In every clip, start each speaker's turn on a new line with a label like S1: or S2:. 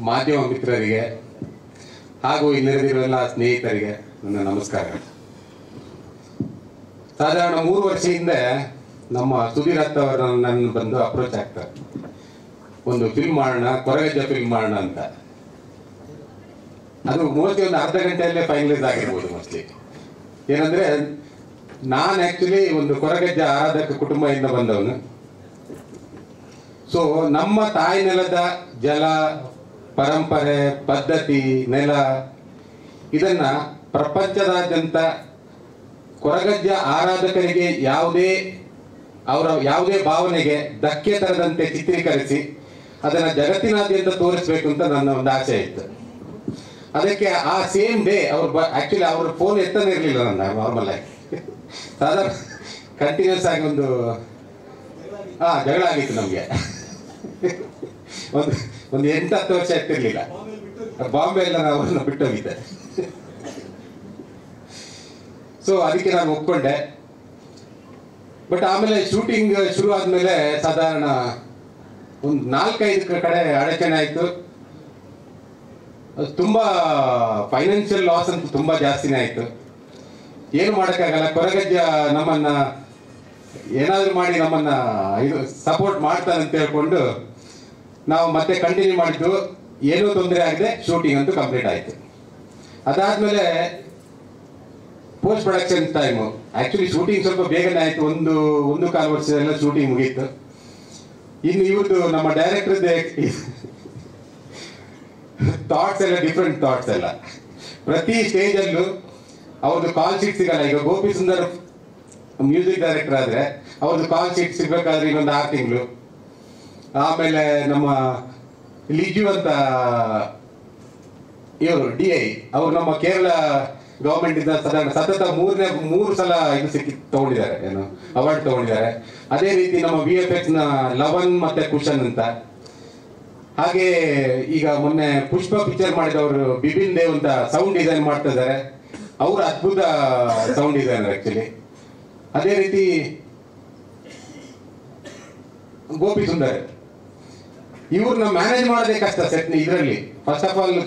S1: ಮಾಧ್ಯಮ ಮಿತ್ರರಿಗೆ ಹಾಗೂ ಇನ್ನಿರುವ ಎಲ್ಲ ಸ್ನೇಹಿತರಿಗೆ ನನ್ನ ನಮಸ್ಕಾರ. ಸಾಧಾರಣ 3 ವರ್ಷ ಹಿಂದೆ ನಮ್ಮ ಸುಧೀರ್ ಅವರು ನನ್ನ ಬಂದು ಅಪ್ರೋಚ್ ಆಗ್ತಾರೆ, ಒಂದು ಫಿಲ್ಮ್ ಮಾಡೋಣ, ಕೊರಗಜ್ಜ ಫಿಲ್ಮ್ ಮಾಡೋಣ ಅಂತ. ಅದು ಮೋಸ್ಟ್ಲಿ ಒಂದು ಅರ್ಧ ಗಂಟೆಯಲ್ಲೇ ಫೈನಲೈಸ್ ಆಗಿರ್ಬೋದು ಮೋಸ್ಟ್ಲಿ. ಏನಂದ್ರೆ ನಾನು ಆಕ್ಚುಲಿ ಒಂದು ಕೊರಗಜ್ಜ ಆರಾಧಕ ಕುಟುಂಬದಿಂದ ಬಂದವನು. ಸೊ ನಮ್ಮ ತಾಯಿ ನೆಲದ ಜಲ, ಪರಂಪರೆ, ಪದ್ಧತಿ, ನೆಲ ಇದನ್ನ ಪ್ರಪಂಚದಾದ್ಯಂತ ಕೊರಗಜ್ಜ ಆರಾಧಕರಿಗೆ ಯಾವುದೇ ಭಾವನೆಗೆ ಧಕ್ಕೆ ತರದಂತೆ ಚಿತ್ರೀಕರಿಸಿ ಅದನ್ನ ಜಗತ್ತಿನಾದ್ಯಂತ ತೋರಿಸ್ಬೇಕು ಅಂತ ನನ್ನ ಒಂದು ಆಸೆ ಇತ್ತು. ಅದಕ್ಕೆ ಆ ಸೇಮ್ ಡೇ ಆಕ್ಚುಲಿ ಅವ್ರ ಫೋನ್ ಎತ್ತನೇ ಇರಲಿಲ್ಲ. ನನ್ನ ನಾರ್ಮಲ್ ಆಗಿ ಸಾಧಾರಣ ಕಂಟಿನ್ಯೂಸ್ ಆಗಿ ಒಂದು ಜಗಳ ಆಗಿತ್ತು ನಮಗೆ. ಒಂದು 8-10 ವರ್ಷ ಎತ್ತಿರ್ಲಿಲ್ಲ. ಬಾಂಬೆ ಎಲ್ಲ ಅವ್ರನ್ನ ಬಿಟ್ಟೋಗಿದ್ದೆ. ಸೊ ಅದಕ್ಕೆ ನಾನು ಒಪ್ಕೊಂಡೆ. ಬಟ್ ಆಮೇಲೆ ಶೂಟಿಂಗ್ ಶುರು ಆದ್ಮೇಲೆ ಸಾಧಾರಣ ಒಂದು 4-5 ಕಡೆ ಅಡಚಣೆ ಆಯ್ತು. ತುಂಬಾ ಫೈನಾನ್ಷಿಯಲ್ ಲಾಸ್ ಅಂತೂ ತುಂಬಾ ಜಾಸ್ತಿನೇ ಆಯ್ತು. ಏನು ಮಾಡೋಕ್ಕಾಗಲ್ಲ. ಕೊರಗಜ್ಜ ನಮ್ಮನ್ನ ಏನಾದ್ರು ಮಾಡಿ ನಮ್ಮನ್ನ ಇದು ಸಪೋರ್ಟ್ ಮಾಡ್ತಾನೆ ಅಂತ ಹೇಳ್ಕೊಂಡು ನಾವು ಮತ್ತೆ ಕಂಟಿನ್ಯೂ ಮಾಡಿದ್ದು. ಏನೂ ತೊಂದರೆ ಆಗದೆ ಶೂಟಿಂಗ್ ಅಂತೂ ಕಂಪ್ಲೀಟ್ ಆಯ್ತು. ಅದಾದ್ಮೇಲೆ post production time actually shooting ಸ್ವಲ್ಪ ಬೇಗನೆ ಆಯ್ತು. 1.25 ವರ್ಷದೆಲ್ಲ ಶೂಟಿಂಗ್ ಮುಗೀತು. ಇನ್ನು ಇವ್ರದ್ದು ನಮ್ಮ ಡೈರೆಕ್ಟರ್ದೇ ಥಾಟ್ಸ್ ಎಲ್ಲ ಡಿಫ್ರೆಂಟ್ ಥಾಟ್ಸ್ ಎಲ್ಲ. ಪ್ರತಿ ಸ್ಟೇಜಲ್ಲೂ ಅವ್ರದ್ದು ಕಾಲ್ ಶೀಟ್ ಸಿಗಲ್ಲ. ಈಗ ಗೋಪಿ ಸುಂದರ್ ಮ್ಯೂಸಿಕ್ ಡೈರೆಕ್ಟರ್ ಆದ್ರೆ ಅವ್ರದ್ದು ಕಾಲ್ ಶೀಟ್ ಸಿಗ್ಬೇಕಾದ್ರೆ ಇನ್ನೊಂದು 6 ತಿಂಗಳು. ಆಮೇಲೆ ನಮ್ಮ ಲಿಜು ಅಂತ ಇವರು DI ಅವರು ನಮ್ಮ ಕೇರಳ ಗವರ್ಮೆಂಟ್ ಇಂದ ಸತತ 3 ಸಲ ಇದು ತಗೊಂಡಿದ್ದಾರೆ, ಏನು ಅವಾರ್ಡ್ ತಗೊಂಡಿದ್ದಾರೆ. ಅದೇ ರೀತಿ ನಮ್ಮ VFX ನ ಲವನ್ ಮತ್ತೆ ಕುಶನ್ ಅಂತ. ಹಾಗೆ ಈಗ ಮೊನ್ನೆ ಪುಷ್ಪ ಪಿಕ್ಚರ್ ಮಾಡಿದವರು ಬಿಪಿನ್ ದೇವ್ ಅಂತ ಸೌಂಡ್ ಡಿಸೈನ್ ಮಾಡ್ತಾ ಇದ್ದಾರೆ. ಅವರು ಅದ್ಭುತ ಸೌಂಡ್ ಡಿಸೈನರ್ ಆಕ್ಚುಲಿ. ಅದೇ ರೀತಿ ಗೋಪಿ ಸುಂದರ್ ಇವ್ರನ್ನ ಮ್ಯಾನೇಜ್ ಮಾಡೋದೇ ಕಷ್ಟ ಸೆಟ್ ಇದರಲ್ಲಿ. ಫಸ್ಟ್ ಆಫ್ ಆಲ್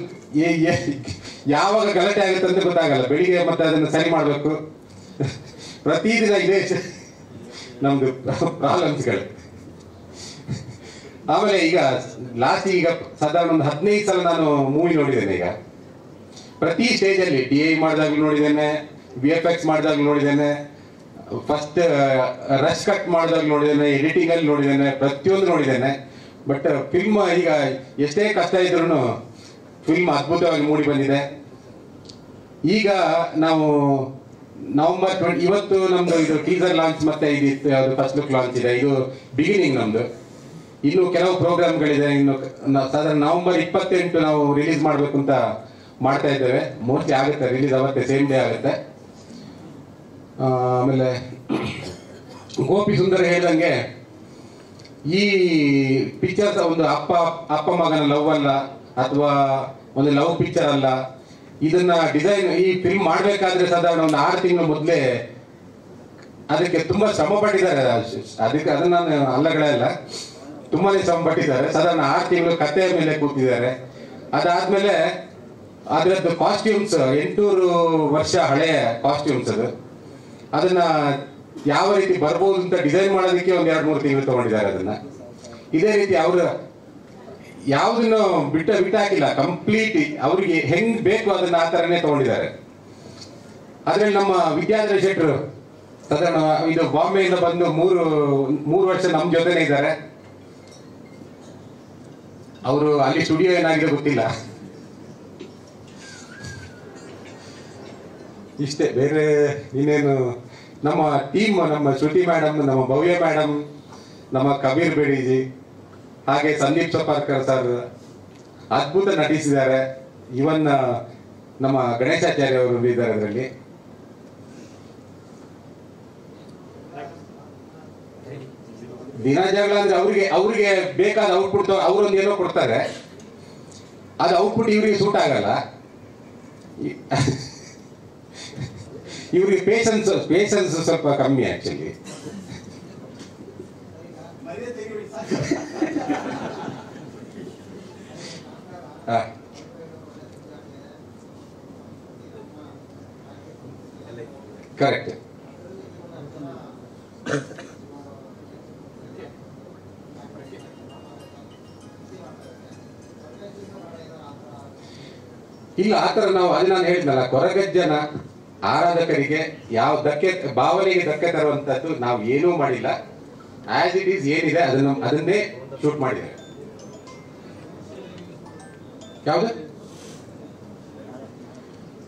S1: ಯಾವಾಗ ಗಲಾಟೆ ಆಗುತ್ತೆ ಅಂತ ಗೊತ್ತಾಗಲ್ಲ. ಬೆಳಿಗ್ಗೆ ಮತ್ತೆ ಅದನ್ನು ಸರಿ ಮಾಡಬೇಕು. ಪ್ರತಿದಿನ ಇದೇ ನಮ್ದು ಪ್ರಾಬ್ಲಮ್ಸ್ಗಳು. ಆಮೇಲೆ ಈಗ ಸಾಧಾರಣ ಒಂದು 15 ಸಲ ನಾನು ಮೂವಿ ನೋಡಿದ್ದೇನೆ. ಈಗ ಪ್ರತಿ ಸ್ಟೇಜಲ್ಲಿ DI ಮಾಡಿದಾಗ್ಲೂ ನೋಡಿದ್ದೇನೆ, VFX ಮಾಡಿದಾಗ್ಲೂ ನೋಡಿದ್ದೇನೆ, ಫಸ್ಟ್ ರಶ್ ಕಟ್ ಮಾಡಿದಾಗ್ಲೂ ನೋಡಿದ್ದೇನೆ, ಎಡಿಟಿಂಗ್ ಅಲ್ಲಿ ನೋಡಿದ್ದೇನೆ, ಪ್ರತಿಯೊಂದು ನೋಡಿದ್ದೇನೆ. ಬಟ್ ಫಿಲ್ಮ್ ಈಗ ಎಷ್ಟೇ ಕಷ್ಟ ಇದ್ರೂ ಫಿಲ್ಮ್ ಅದ್ಭುತವಾಗಿ ಮೂಡಿ ಬಂದಿದೆ. ಈಗ ನಾವು ನವೆಂಬರ್ 20 ಇವತ್ತು ನಮ್ದು ಇದು ಟೀಸರ್ ಲಾಂಚ್ ಮತ್ತೆ ಇದು ಫಸ್ಟ್ ಲುಕ್ ಲಾಂಚ್ ಇದೆ. ಇದು ಬಿಗಿನಿಂಗ್ ನಮ್ದು. ಇನ್ನು ಕೆಲವು ಪ್ರೋಗ್ರಾಮ್ಗಳಿದೆ. ಇನ್ನು ಸಾಧಾರಣ ನವೆಂಬರ್ 28 ನಾವು ರಿಲೀಸ್ ಮಾಡಬೇಕು ಅಂತ ಮಾಡ್ತಾ ಇದ್ದೇವೆ. ಮೋಸ್ಟ್ಲಿ ಆಗುತ್ತೆ, ರಿಲೀಸ್ ಆಗುತ್ತೆ, ಸೇಮ್ ಡೇ ಆಗುತ್ತೆ. ಆಮೇಲೆ ಗೋಪಿ ಸುಂದರ್ ಹೇಳ್ದಂಗೆ ಈ ಪಿಕ್ಚರ್ಸ್ ಒಂದು ಅಪ್ಪ ಮಗನ ಲವ್ ಅಲ್ಲ, ಅಥವಾ ಒಂದು ಲವ್ ಪಿಕ್ಚರ್ ಅಲ್ಲ. ಇದನ್ನ ಡಿಸೈನ್ ಈ ಫಿಲ್ಮ್ ಮಾಡಬೇಕಾದ್ರೆ ಸಾಧಾರಣ ಒಂದು 6 ತಿಂಗಳು ಮೊದಲೇ ಅದಕ್ಕೆ ತುಂಬಾ ಶ್ರಮ ಪಟ್ಟಿದ್ದಾರೆ. ಅದನ್ನ ನಾನು ಅಲ್ಲಗಳೆಲ್ಲ ತುಂಬಾನೇ ಶ್ರಮ ಪಟ್ಟಿದ್ದಾರೆ. ಸಾಧಾರಣ 6 ತಿಂಗಳು ಕಥೆಯ ಮೇಲೆ ಕೂತಿದ್ದಾರೆ. ಅದಾದ್ಮೇಲೆ ಅದರದ್ದು ಕಾಸ್ಟ್ಯೂಮ್ಸ್ 800 ವರ್ಷ ಹಳೆಯ ಕಾಸ್ಟ್ಯೂಮ್ಸ್ ಅದನ್ನ ಯಾವ ರೀತಿ ಬರ್ಬೋದು ಅಂತ ಡಿಸೈನ್ ಮಾಡೋದಕ್ಕೆ ಒಂದು 2-3 ತಿಂಗಳು ತಗೊಂಡಿದ್ದಾರೆ. ಅದನ್ನ ಇದೇ ರೀತಿ ಅವರು ಯಾವುದನ್ನು ಬಿಟ್ಟಾಕಿಲ್ಲ. ಕಂಪ್ಲೀಟ್ ಅವ್ರಿಗೆ ಹೆಂಗ್ ಬೇಕು ಅದನ್ನ ಆ ತರನೇ ತಗೊಂಡಿದ್ದಾರೆ. ಅದ್ರಲ್ಲಿ ನಮ್ಮ ವಿದ್ಯಾಧರ ಶೆಟ್ಟರು ಸಾಧಾರಣ ಇದು ಬಾಂಬೆಯಿಂದ ಬಂದು 3 ವರ್ಷ ನಮ್ಮ ಜೊತೆನೇ ಇದ್ದಾರೆ. ಅವರು ಅಲ್ಲಿ ಸ್ಟುಡಿಯೋ ಏನಾಗಿದೆ ಗೊತ್ತಿಲ್ಲ. ಇಷ್ಟೇ, ಬೇರೆ ಇನ್ನೇನು. ನಮ್ಮ ಟೀಮ್, ನಮ್ಮ ಶ್ರುತಿ ಮೇಡಮ್, ನಮ್ಮ ಭವ್ಯ ಮೇಡಮ್, ನಮ್ಮ ಕಬೀರ್ ಬೇಡಿಜಿ, ಹಾಗೆ ಸಂದೀಪ್ ಸಫಾರ್ಕರ್ ಸರ್ ಅದ್ಭುತ ನಟಿಸಿದ್ದಾರೆ. ಇವನ್ ನಮ್ಮ ಗಣೇಶಾಚಾರ್ಯ ಅವರು ಇದ್ದಾರೆ ಅದರಲ್ಲಿ. ದಿನ ಜಗಳ ಅಂದ್ರೆ ಅವ್ರಿಗೆ ಬೇಕಾದ ಔಟ್ಪುಟ್ ಅವರೊಂದು ಏನೋ ಕೊಡ್ತಾರೆ. ಅದು ಔಟ್ಪುಟ್ ಇವ್ರಿಗೆ ಸೂಟ್ ಆಗಲ್ಲ. ಇವ್ರಿಗೆ ಪೇಷನ್ಸ್ ಸ್ವಲ್ಪ ಕಮ್ಮಿ ಆಕ್ಚುಲಿ. ಕರೆಕ್ಟ್. ಇಲ್ಲ ಆ ಥರ ನಾವು ಅದು ನಾನು ಹೇಳಿದ್ನಲ್ಲ, ಕೊರಗಜ್ಜನ ಆರಾಧಕರಿಗೆ ಯಾವ ಧಕ್ಕೆ, ಭಾವನೆಗೆ ಧಕ್ಕೆ ತರುವಂಥದ್ದು ನಾವು ಏನೂ ಮಾಡಿಲ್ಲ. ಆಸ್ ಇಟ್ ಈಸ್ ಏನಿದೆ ಅದನ್ನೇ ಶೂಟ್ ಮಾಡಿದ್ದಾರೆ. ಯಾವುದು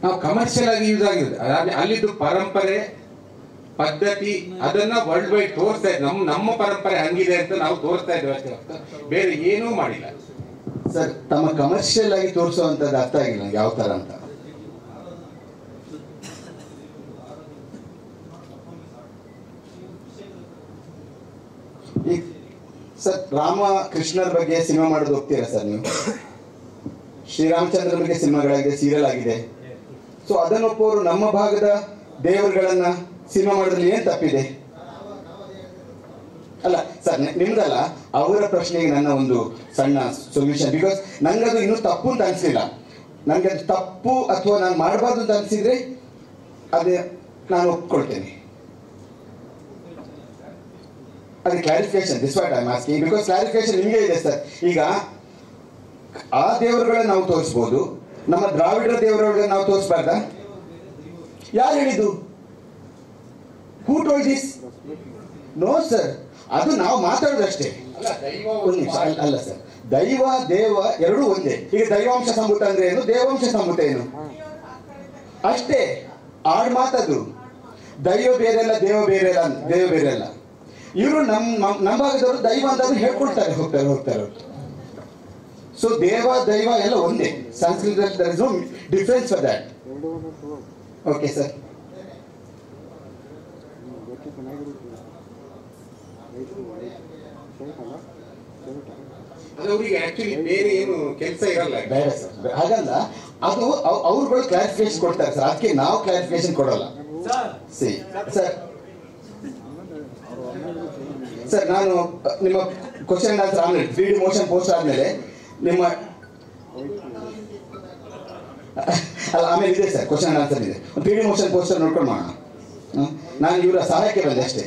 S1: ನಾವು ಕಮರ್ಷಿಯಲ್ ಆಗಿ ಯೂಸ್ ಆಗಿದೆ, ಅಲ್ಲಿದ್ದು ಪರಂಪರೆ ಪದ್ಧತಿ ಅದನ್ನ ವರ್ಲ್ಡ್ ವೈಡ್ ತೋರಿಸ್ತಾ ಇದ್ವಿ. ನಮ್ಮ ಪರಂಪರೆ ಹಂಗಿದೆ ಅಂತ ನಾವು ತೋರಿಸ್ತಾ ಇದ್ವಿ ಅಷ್ಟೇ, ಬೇರೆ ಏನೂ ಮಾಡಿಲ್ಲ.
S2: ಸರ್, ತಮ್ಮ ಕಮರ್ಷಿಯಲ್ ಆಗಿ ತೋರಿಸುವಂತದ್ದು ಅರ್ಥ ಆಗಿಲ್ಲ ಯಾವ ತರ ಅಂತ. ಈಗ ಸರ್, ರಾಮ ಕೃಷ್ಣರ ಬಗ್ಗೆ ಸಿನಿಮಾ ಮಾಡೋದು ಹೋಗ್ತೀರಾ ಸರ್ ನೀವು? ಶ್ರೀರಾಮಚಂದ್ರ ಬಗ್ಗೆ ಸಿನಿಮಾಗಳಾಗಿದೆ, ಸೀರಿಯಲ್ ಆಗಿದೆ. ಸೊ ಅದನ್ನೊಪ್ಪೋರು ನಮ್ಮ ಭಾಗದ ದೇವರುಗಳನ್ನ ಸಿನಿಮಾ ಮಾಡೋದ್ರಲ್ಲಿ ಏನ್ ತಪ್ಪಿದೆ? ಅಲ್ಲ ಸರ್, ನಿಮ್ದಲ್ಲ, ಅವರ ಪ್ರಶ್ನೆಗೆ ನನ್ನ ಒಂದು ಸಣ್ಣ ಸೊಲ್ಯೂಷನ್. ಬಿಕಾಸ್ ನಂಗದು ಇನ್ನೂ ತಪ್ಪು ಅಂತ ಅನಿಸಿಲ್ಲ. ನನಗೆ ಅದು ತಪ್ಪು ಅಥವಾ ನಾನು ಮಾಡಬಾರ್ದು ಅಂತ ಅನಿಸಿದ್ರೆ ಅದೇ ನಾನು ಒಪ್ಕೊಳ್ತೇನೆ. ಅದೇ clarification, this what I am asking. Because clarification ನಿಮಗೆ ಇದೆ ಸರ್. ಈಗ ಆ ದೇವರುಗಳನ್ನ ನಾವು ತೋರಿಸ್ಬೋದು, ನಮ್ಮ ದ್ರಾವಿಡರ ದೇವರುಗಳನ್ನ ನಾವು ತೋರಿಸ್ಬಾರ್ದ? ಯಾರು ಹೇಳಿದ್ದು? Who told this? No sir, ಅದು ನಾವು ಮಾತಾಡೋದಷ್ಟೇ. ಅಲ್ಲ ಸರ್, ದೈವ ದೇವ ಎರಡೂ ಒಂದೇ. ಈಗ ದೈವಾಂಶ ಸಂಭೂತ ಅಂದ್ರೆ ಏನು, ದೇವಾಂಶ ಸಂಭೂತ ಏನು ಅಷ್ಟೇ. ಆಡ್ ಮಾತದು. ದೈವ ಬೇರೆಲ್ಲ, ದೇವ ಬೇರೆಲ್ಲ. ಇವರು ನಮ್ಮ ಭಾಗದವರು ದೈವ ಅಂತ ಹೇಳ್ಕೊಳ್ತಾರೆ, ಹೋಗ್ತಾರೆ. ಸೊ ದೇವ ದೈವ ಎಲ್ಲ ಒಂದೇ. ಸಂಸ್ಕೃತದಲ್ಲಿ there is no difference for that. Okay sir.
S1: ಅವರಿಗೆ ಆಕ್ಚುಲಿ ಬೇರೆ ಏನು ಕೆಲಸ ಇರಲ್ಲ.
S2: ಬೇಡ ಸರ್, ಹಾಗಲ್ಲ. ಅದು ಅವ್ರುಗಳು ಕ್ಲಾರಿಫಿಕೇಶನ್ ಕೊಡ್ತಾರೆ ಸರ್, ಅದಕ್ಕೆ ನಾವು ಕ್ಲಾರಿಫಿಕೇಶನ್ ಕೊಡಲ್ಲ. ಸರ್ ನಾನು ನಿಮ್ಮ ಕ್ವಶನ್ ಆನ್ಸರ್ ಆಮೇಲೆ 3D ಮೋಷನ್ ಪೋಸ್ಟ್ ಆದ್ಮೇಲೆ ನಿಮ್ಮ ಅಲ್ಲ ಆಮೇಲೆ ಇದೆ ಸರ್, ಕ್ವಶನ್ ಆನ್ಸರ್ ಇದೆ. 3D ಮೋಷನ್ ಪೋಸ್ಟರ್ ನೋಡ್ಕೊಂಡು ಮಾಡೋಣ. ನಾನು ಇವರ ಸಹಾಯಕ್ಕೆ ಬಂದೆ ಅಷ್ಟೇ.